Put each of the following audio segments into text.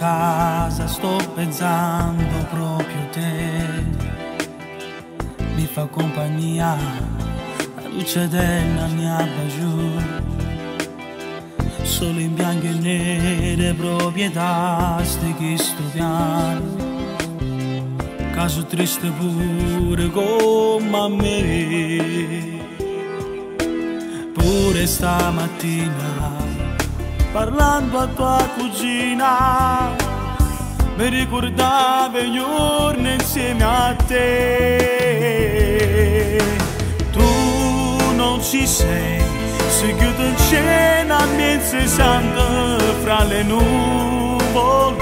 casa sto pensando proprio a te. Mi fa compagnia la luce della mia bagiù, solo in bianco e nere proprietà di questo piano. Caso triste pure come a me. Pure stamattina parlando a tua cugina mi ricordavo i giorni insieme a te. Tu non ci sei, si chiude in cena mentre sante fra le nuvole.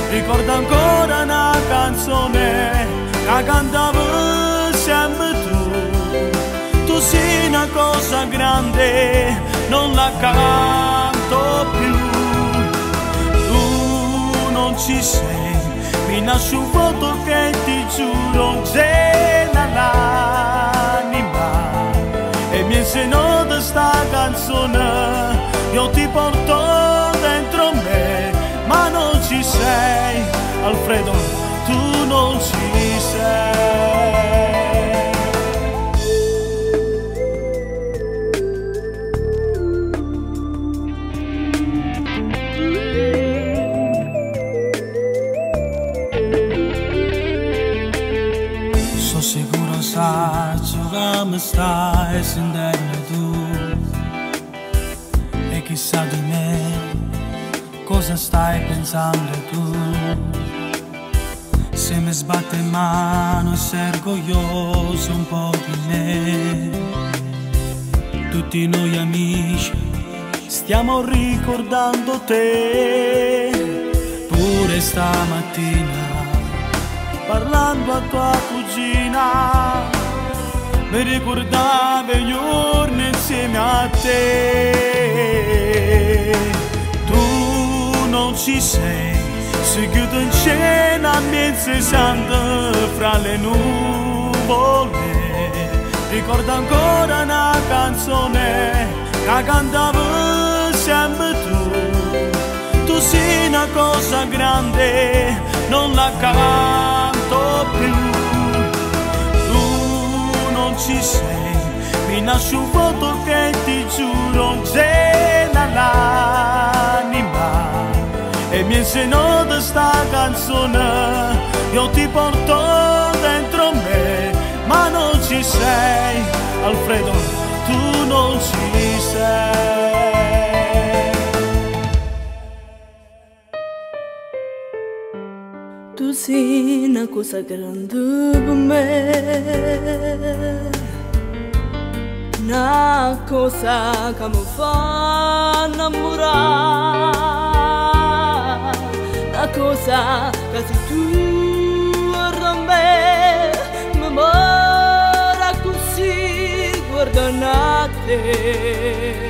Ricordo ancora una canzone che cantavo sempre tu. Tu sei una cosa grande, non la canto più. Tu non ci sei, mi nasce un vuoto che ti giuro gela l'anima. E mi insegno di sta canzone, io ti porto dentro me, ma non ci sei, Alfredo, tu non ci sei. Sono sicuro sai che mi stai sentendo tu, e chissà di me cosa stai pensando tu. Se mi sbatte in mano sei orgoglioso un po' di me. Tutti noi amici stiamo ricordando te. Pure stamattina parlando a tua cugina mi ricordavo i giorni insieme a te. Tu non ci sei, si chiude in cena mentre sante fra le nuvole. Ricordo ancora una canzone che cantavo sempre tu. Tu sei una cosa grande, non la canto più. Tu non ci sei, mi nasce un vuoto che ti giuro gela l'anima. E mi insegno di sta canzone, io ti porto dentro me, ma non ci sei, Alfredo, tu non ci sei. Tu sei una cosa grande per me, una cosa che mi fa innamorare, una cosa che se tu a me mi mora così guardando a te.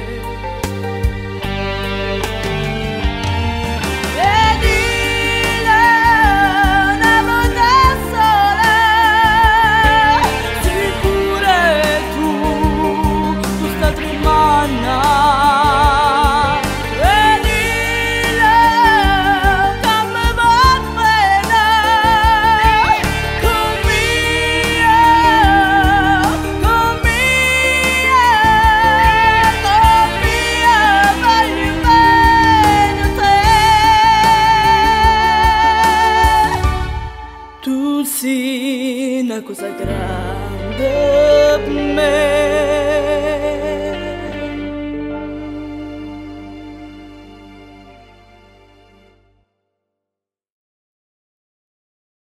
Tu sei una cosa grande.